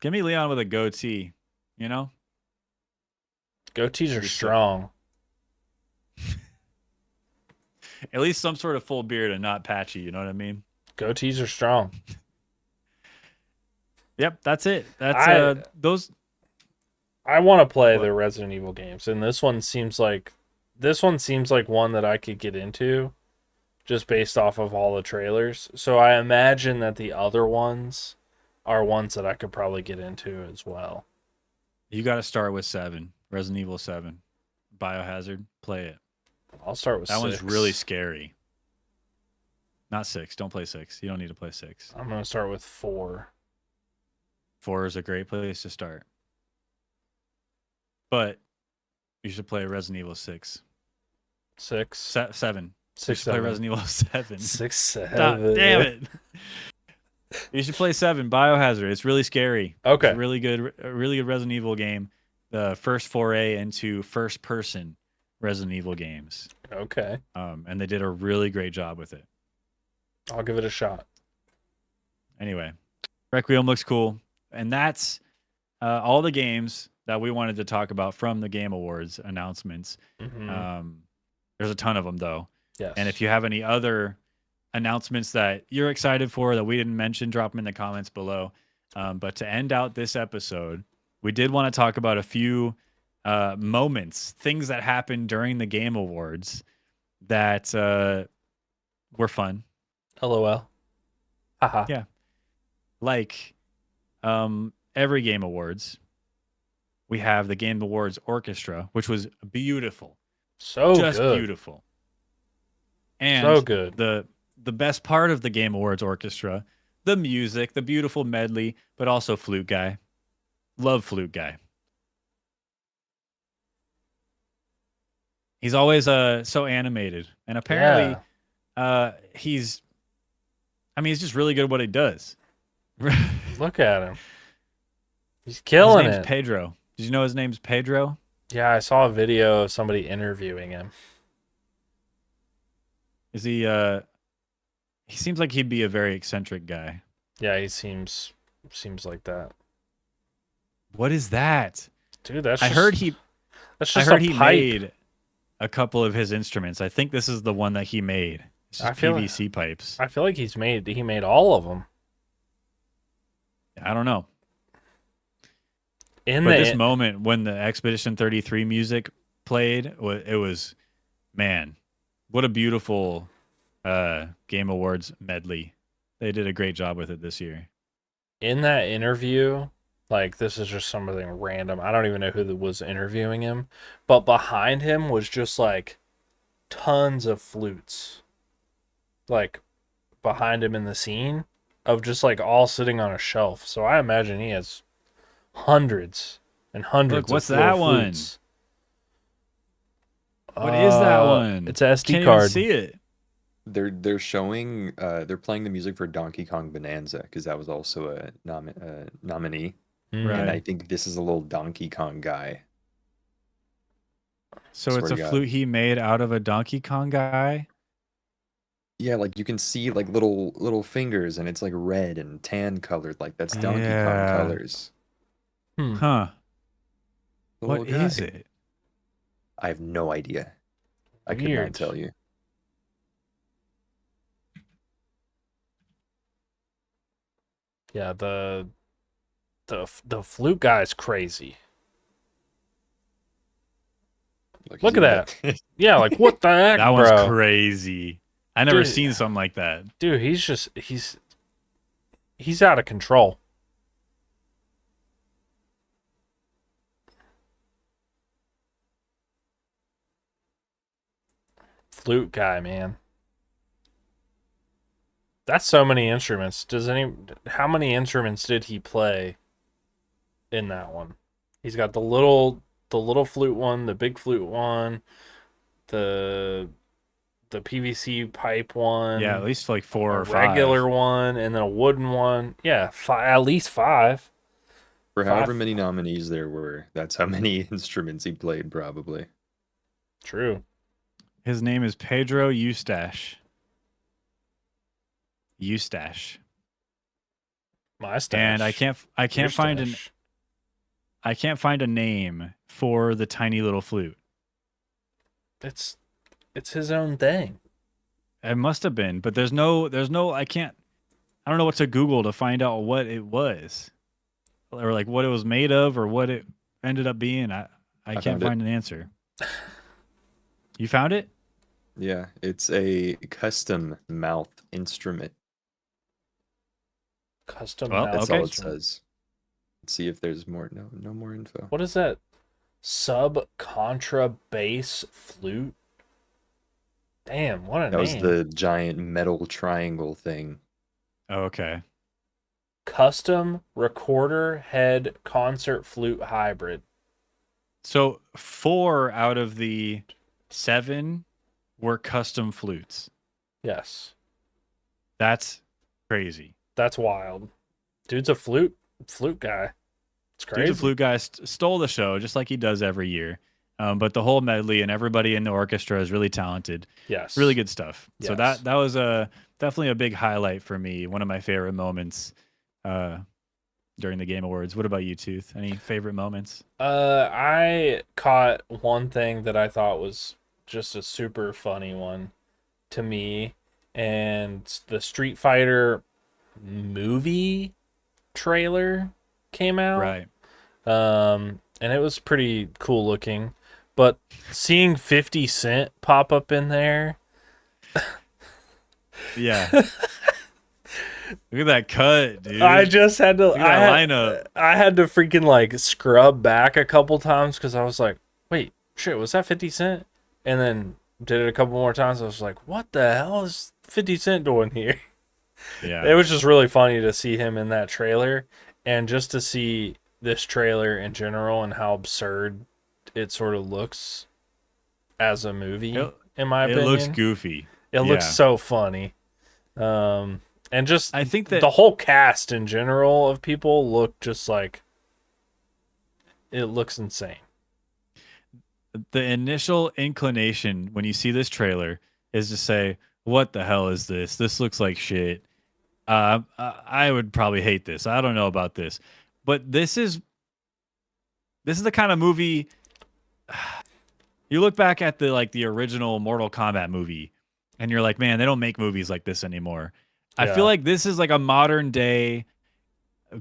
Give me Leon with a goatee. You know, Goatees are Pretty sick. strong. at least some sort of full beard and not patchy. You know what I mean? Goatees are strong. Yep, that's it. That's I- those. I want to play What? the Resident Evil games, and this one seems like one that I could get into just based off of all the trailers. So I imagine that the other ones are ones that I could probably get into as well. You got to start with 7. Resident Evil 7. Biohazard. Play it. I'll start with That 6. one's really scary. Not 6. Don't play 6. You don't need to play 6. I'm going to start with 4. 4 is a great place to start. But you should play Resident Evil 6. 6. 7. You 6, should play 7. Resident Evil 7. 6, 7. Stop, damn it. You should play 7, Biohazard. It's really scary. Okay. It's a really good Resident Evil game. The first foray into first person Resident Evil games. Okay. And they did a really great job with it. I'll give it a shot. Anyway, Requiem looks cool. And that's all the games that we wanted to talk about from the Game Awards announcements. Mhm. There's a ton of them, though. Yes. And if you have any other announcements that you're excited for that we didn't mention, drop them in the comments below. But to end out this episode, we did want to talk about a few moments, things that happened during the Game Awards that were fun. LOL. Haha. Yeah. Like every Game Awards, we have the Game Awards Orchestra, which was beautiful. So Just good. beautiful. And So good. the best part of the Game Awards Orchestra, the music, the beautiful medley, but also Flute Guy. Love Flute Guy. He's always so animated, and apparently he's just really good at what he does. Look at him. He's killing his name's it. Pedro. Did you know his name's Pedro? Yeah, I saw a video of somebody interviewing him. Is he seems like he'd be a very eccentric guy. Yeah, he seems like that. What is that? Dude, that's I just, heard he that's I just heard a he pipe. made a couple of his instruments. I think this is the one that he made. It's I just feel- PVC pipes. I feel like he made all of them. I don't know. In But the this moment when the Expedition 33 music played, it was, man, what a beautiful Game Awards medley. They did a great job with it this year. in that interview, like this is just something random. I don't even know who was interviewing him, but behind him was just like tons of flutes, like behind him in the scene of just like all sitting on a shelf. So I imagine he has hundreds and Look, hundreds what's of little that one? flutes. What is that one? It's a SD Can't even card. see it. They're showing they're playing the music for Donkey Kong Bonanza because that was also a nominee, and I Right. think this is a little Donkey Kong guy. So Swear it's to a God. flute he made out of a Donkey Kong guy. Yeah, like you can see like little fingers, and it's like red and tan colored, like that's Donkey Kong Yeah. colors. Hmm. Huh. The little What guy. is it? I have no idea. I could not Weird. tell you. Yeah, the flute guy is crazy. Look at that. Yeah, like what the heck, That one's bro? crazy. I never Dude. seen something like that. Dude, he's out of control. Flute guy, man. That's so many instruments. How many instruments did he play in that one? He's got the little flute one, the big flute one, the PVC pipe one. Yeah, at least like 4 a or 5. regular one, and then a wooden one. Yeah, at least 5. For however 5. many nominees there were, that's how many instruments he played, probably. True. His name is Pedro Eustache. Eustache. My stash. And I can't Your find stash. I can't find a name for the tiny little flute. It's his own thing. It must have been, but there's no I don't know what to Google to find out what it was. Or like what it was made of or what it ended up being. I can't found it. find an answer. You found it? Yeah, it's a custom mouth instrument. Custom Well, mouth That's okay. all it instrument. says. Let's see if there's more. No more info. What is that? Sub contra bass flute. Damn, what a That was name. the giant metal triangle thing. Oh, okay. Custom recorder head concert flute hybrid. So 4 out of the 7 were custom flutes. Yes. That's crazy. That's wild. Dude's a flute guy. It's crazy. Dude's a flute guy stole the show just like he does every year. But the whole medley and everybody in the orchestra is really talented. Yes. Really good stuff. So Yes. that was definitely a big highlight for me. One of my favorite moments during the Game Awards. What about you, Tooth? Any favorite moments? I caught one thing that I thought was just a super funny one to me, and the Street Fighter movie trailer came out. Right. And it was pretty cool looking, but seeing 50 Cent pop up in there, Yeah. Look at that cut, dude. I just had to. Look at that lineup. I had to freaking like scrub back a couple times because I was like, "Wait, shit, was that 50 Cent?" And then did it a couple more times. I was like, "What the hell is 50 Cent doing here?" Yeah. It was just really funny to see him in that trailer, and just to see this trailer in general and how absurd it sort of looks as a movie. In my opinion, it looks goofy. It looks Yeah. so funny. And just I think that the whole cast in general of people look just like it looks insane. the initial inclination when you see this trailer is to say, "What the hell is this? This looks like shit." I would probably hate this. I don't know about this, but this is the kind of movie. You look back at the original Mortal Kombat movie, and you're like, "Man, they don't make movies like this anymore." I Yeah. feel like this is like a modern day,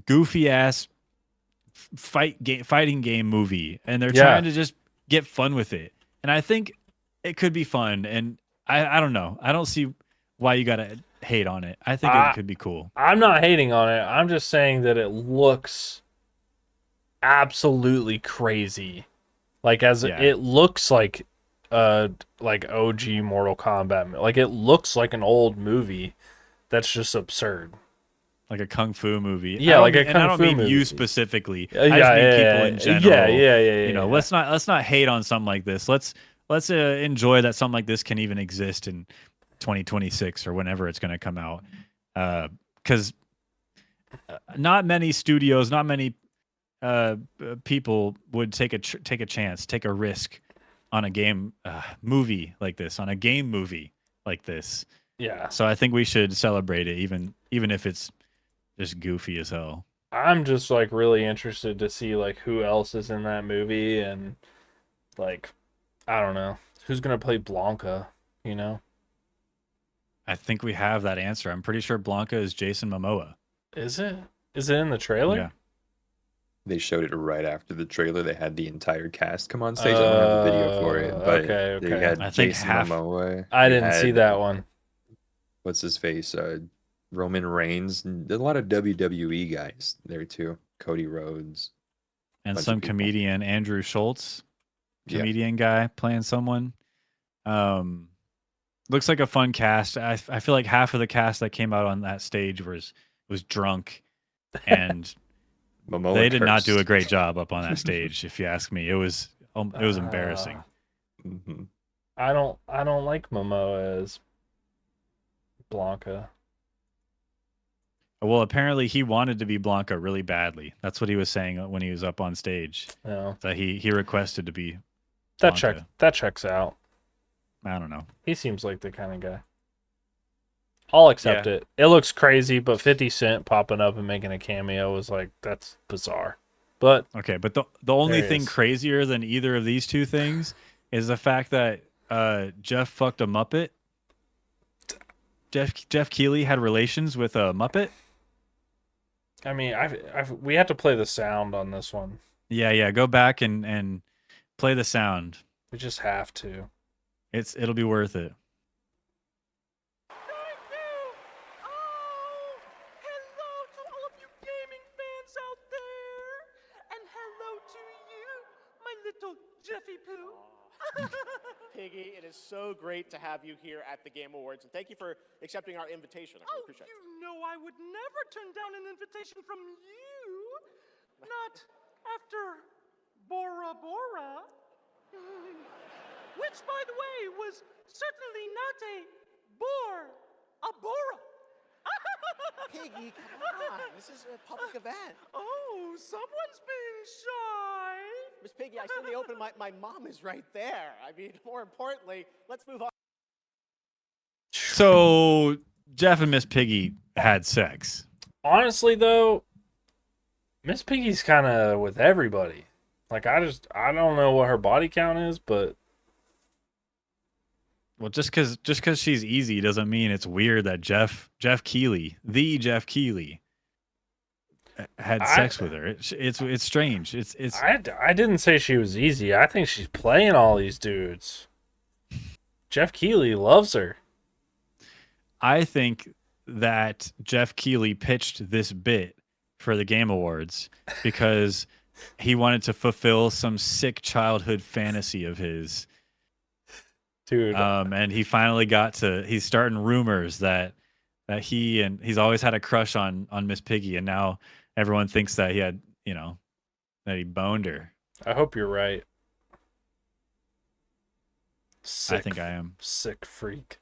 goofy ass fighting game movie, and they're Yeah. trying to just get fun with it. And I think it could be fun. And I don't know. I don't see why you gotta hate on it. I think it could be cool. I'm not hating on it. I'm just saying that it looks absolutely crazy. Like Yeah. it looks like OG Mortal Kombat. Like it looks like an old movie. that's just absurd. Like a kung fu movie. Yeah, like a and I kung don't fu mean you movie. specifically. Yeah, I just mean yeah, people in yeah, general. yeah. You know, Yeah. let's not hate on something like this. Let's enjoy that something like this can even exist in 2026 or whenever it's going to come out. Because not many studios, not many people would take a chance, take a risk on a game movie like this, on a game movie like this. Yeah. So I think we should celebrate it, even if it's just goofy as hell. I'm just like really interested to see like who else is in that movie and like I don't know who's gonna play Blanca. You know, I think we have that answer. I'm pretty sure Blanca is Jason Momoa. is it? Is it in the trailer? Yeah. They showed it right after the trailer. They had the entire cast come on stage. I don't have the video for it, but Okay. they had I think Jason half- Momoa. I They didn't see had, that one. What's his face? Roman Reigns. And a lot of WWE guys there too. Cody Rhodes. And Bunch of some people. comedian, Andrew Schultz, Yeah. comedian guy playing someone. Looks like a fun cast. I feel like half of the cast that came out on that stage was drunk, and Momoa they did not do a cursed. great job up on that stage. If you ask me, it was embarrassing. Mhm. I don't like Momoa as Blanca. Well, apparently he wanted to be Blanca really badly. That's what he was saying when he was up on stage. No, That he requested to be. that Blanca. that checks out. I don't know. He seems like the kind of guy. I'll accept Yeah. it. It looks crazy, but 50 Cent popping up and making a cameo was like, that's bizarre. But Okay, but the only There he thing is. crazier than either of these two things is the fact that Jeff fucked a Muppet. Jeff Keighley had relations with a Muppet. I mean, we have to play the sound on this one. Yeah. Go back and play the sound. We just have to. It'll be worth it. Thank you! Oh, hello to all of you gaming fans out there! And hello to you, my little Jeffy Poo! Piggy, it is so great to have you here at the Game Awards, and thank you for accepting our invitation. I really appreciate it. You know I would never turn down an invitation from you! Not after Bora Bora. Which, by the way, was certainly not a bore, a Bora. Piggy, come on. This is a public event. Oh, someone's being shy. Miss Piggy, I still need to open my mom is right there. I mean, more importantly, let's move on. So Jeff and Miss Piggy had sex. Honestly, though, Miss Piggy's kind of with everybody. Like, I don't know what her body count is, but Well, just because she's easy doesn't mean it's weird that Jeff Keighley, the Jeff Keighley, had sex with her. It's strange. It's I didn't say she was easy. I think she's playing all these dudes. Jeff Keighley loves her. I think that Jeff Keighley pitched this bit for the Game Awards because he wanted to fulfill some sick childhood fantasy of his. Dude, And he finally he's starting rumors that he's always had a crush on Miss Piggy, and now everyone thinks that he had, that he boned her. I hope you're right. I think I am. Sick freak.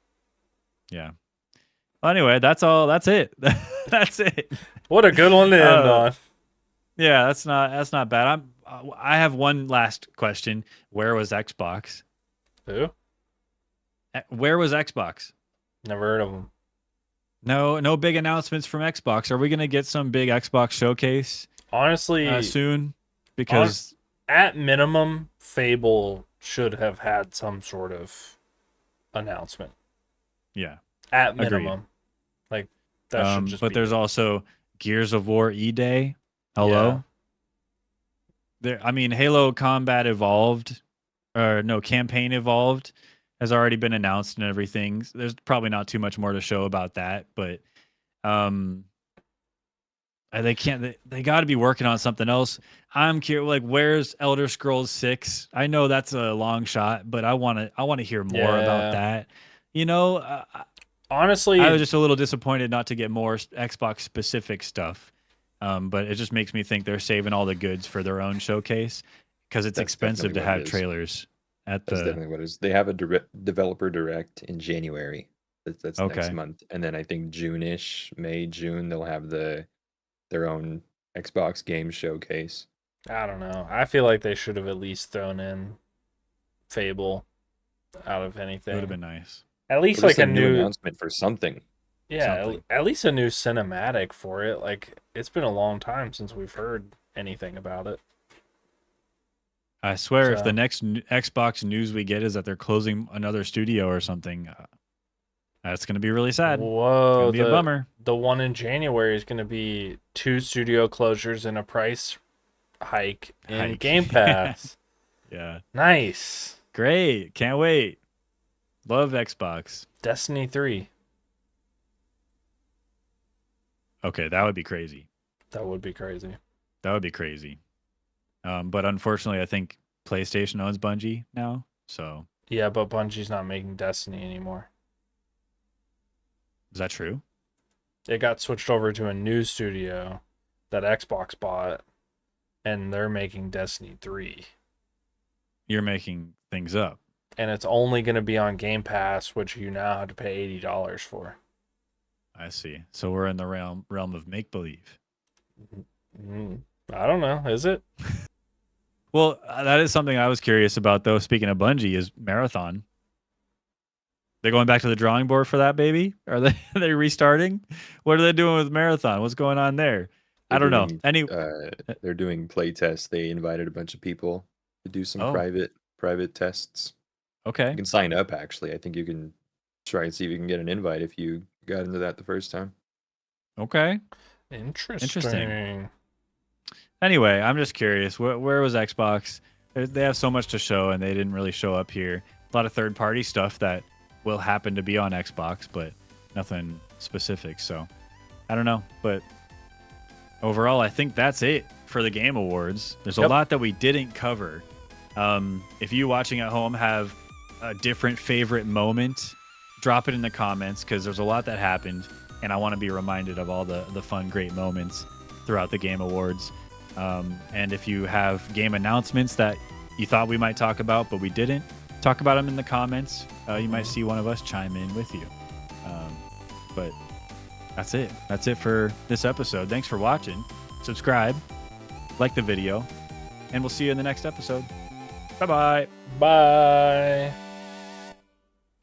Yeah. Well, anyway, that's all. That's it. That's it. What a good one to end on. Yeah, that's not bad. I have one last question. Where was Xbox? Who? Where was Xbox? Never heard of him. No big announcements from Xbox. Are we gonna get some big Xbox showcase Honestly, soon? Because at minimum, Fable should have had some sort of announcement. yeah, At Agreed. minimum. Like, that should just but be there's it. also Gears of War E-Day. Hello. There. I mean, Halo Combat Evolved, or no, Campaign Evolved has already been announced and everything. There's probably not too much more to show about that, but they can't. They got to be working on something else. I'm curious. Like, where's Elder Scrolls 6? I know that's a long shot, but I want to hear more about Yeah. that. honestly, I was just a little disappointed not to get more Xbox specific stuff. But it just makes me think they're saving all the goods for their own showcase because it's That's expensive definitely to what it have is. trailers at That's the. definitely what it is. They have a developer direct in January. That's next Okay. month, and then I think June-ish, May, June, they'll have their own Xbox game showcase. I don't know. I feel like they should have at least thrown in Fable out of It would have anything. been nice. At least Or like just a a new new, announcement for something. yeah, something. at least a new cinematic for it. Like it's been a long time since we've heard anything about it. I swear, if So- the next Xbox news we get is that they're closing another studio or something, that's going to be really sad. It's Whoa, going to be a bummer. the one in January is going to be 2 studio closures and a price hike in Hike. Game Pass. Yeah. Nice. Great. Can't wait. Love Xbox. Destiny 3. Okay, that would be crazy. That would be crazy. That would be crazy. But unfortunately, I think PlayStation owns Bungie now. So Yeah, but Bungie's not making Destiny anymore. is that true? It got switched over to a new studio that Xbox bought, and they're making Destiny 3. You're making things up. And it's only going to be on Game Pass, which you now have to pay $80 for. I see. So we're in the realm of make believe. I don't know. Is it? Well, that is something I was curious about, though. Speaking of Bungie, is Marathon. They're going back to the drawing board for that, baby? Are they are they restarting? What are they doing with Marathon? What's going on there? I don't know. They're doing play tests. They invited a bunch of people to do some Oh. private tests. Okay. You can sign up, actually. I think you can try and see if you can get an invite if you got into that the first time. Okay. Interesting. Anyway, I'm just curious. Where was Xbox? They have so much to show, and they didn't really show up here. A lot of third-party stuff that will happen to be on Xbox, but nothing specific. So I don't know. But overall, I think that's it for the Game Awards. There's a Yep. lot that we didn't cover. If you watching at home have a different favorite moment, drop it in the comments because there's a lot that happened, and I want to be reminded of all the fun, great moments throughout the Game Awards. And if you have game announcements that you thought we might talk about, but we didn't, talk about them in the comments. You might see one of us chime in with you. But that's it. That's it for this episode. Thanks for watching. Subscribe, like the video, and we'll see you in the next episode. Bye-bye. Bye.